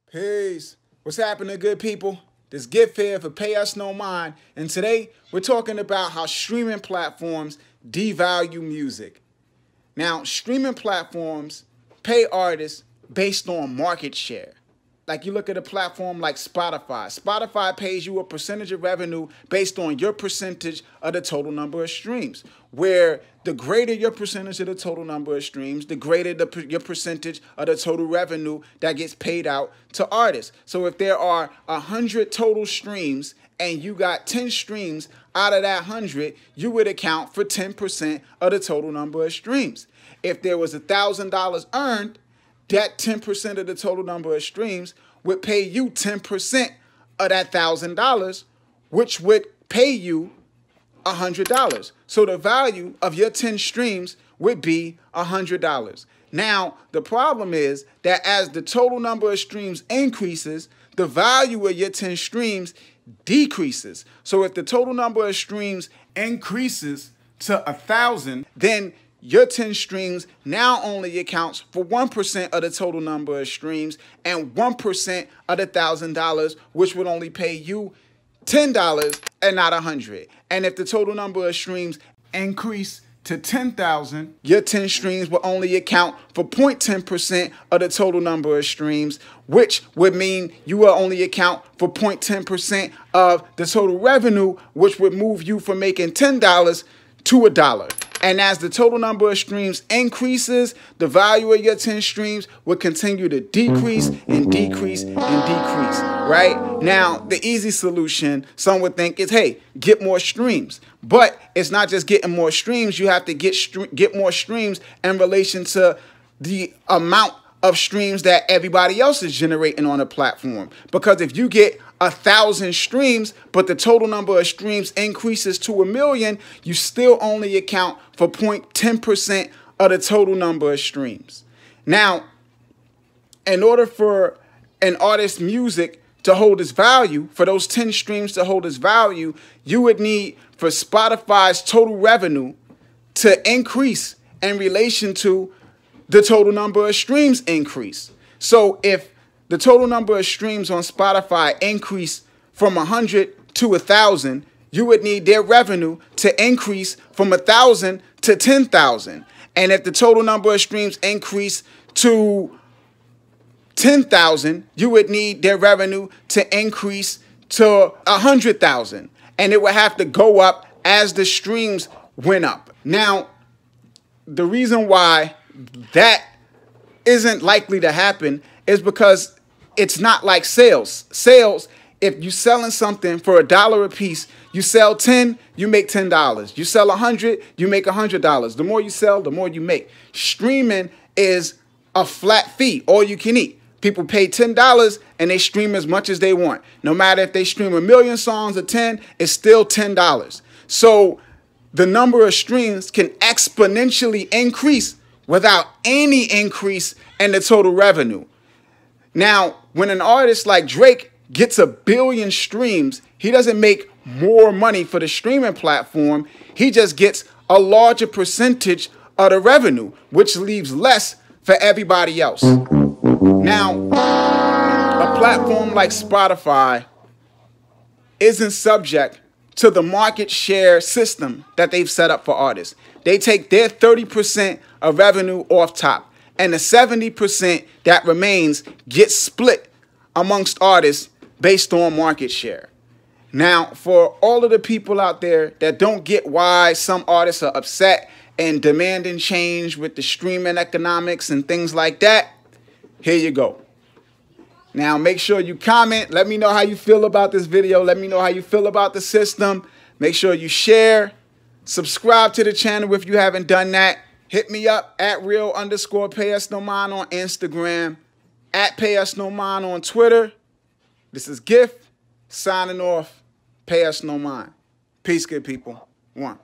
Peace. What's happening, good people? This gift here for Pay Us No Mind, and today we're talking about how streaming platforms devalue music. Now, streaming platforms pay artists based on market share. Like you look at a platform like Spotify. Spotify pays you a percentage of revenue based on your percentage of the total number of streams, where the greater your percentage of the total number of streams, the greater your percentage of the total revenue that gets paid out to artists. So if there are 100 total streams and you got 10 streams out of that 100, you would account for 10% of the total number of streams. If there was $1,000 earned, that 10% of the total number of streams would pay you 10% of that $1,000, which would pay you $100. So the value of your 10 streams would be $100. Now, the problem is that as the total number of streams increases, the value of your 10 streams decreases. So if the total number of streams increases to 1,000, then your 10 streams now only accounts for 1% of the total number of streams and 1% of the $1,000, which would only pay you $10 and not $100. And if the total number of streams increase to 10,000, your 10 streams will only account for 0.10% of the total number of streams, which would mean you will only account for 0.10% of the total revenue, which would move you from making $10 to $1. And as the total number of streams increases, the value of your 10 streams will continue to decrease and decrease and decrease, right? Now, the easy solution, some would think, is, hey, get more streams. But it's not just getting more streams. You have to get more streams in relation to the amount of streams that everybody else is generating on a platform. Because if you get 1,000 streams, but the total number of streams increases to 1,000,000, you still only account for 0.10% of the total number of streams. Now, in order for an artist's music to hold its value, for those 10 streams to hold its value, you would need for Spotify's total revenue to increase in relation to the total number of streams increase. So if the total number of streams on Spotify increase from 100 to 1,000, you would need their revenue to increase from 1,000 to 10,000. And if the total number of streams increase to 10,000, you would need their revenue to increase to 100,000. And it would have to go up as the streams went up. Now, the reason why that isn't likely to happen is because it's not like sales. Sales, if you're selling something for $1 a piece, you sell 10, you make $10. You sell 100, you make $100. The more you sell, the more you make. Streaming is a flat fee, all you can eat. People pay $10 and they stream as much as they want. No matter if they stream 1,000,000 songs or 10, it's still $10. So the number of streams can exponentially increase without any increase in the total revenue. Now, when an artist like Drake gets 1 billion streams, he doesn't make more money for the streaming platform. He just gets a larger percentage of the revenue, which leaves less for everybody else. Now, a platform like Spotify isn't subject to the market share system that they've set up for artists. They take their 30% of revenue off top, and the 70% that remains gets split amongst artists based on market share. Now, for all of the people out there that don't get why some artists are upset and demanding change with the streaming economics and things like that, here you go. Now, make sure you comment. Let me know how you feel about this video. Let me know how you feel about the system. Make sure you share. Subscribe to the channel if you haven't done that. Hit me up at real_PayUsNoMind on Instagram, at PayUsNoMind on Twitter. This is Gift, signing off. Pay Us No Mind. Peace, good people. One.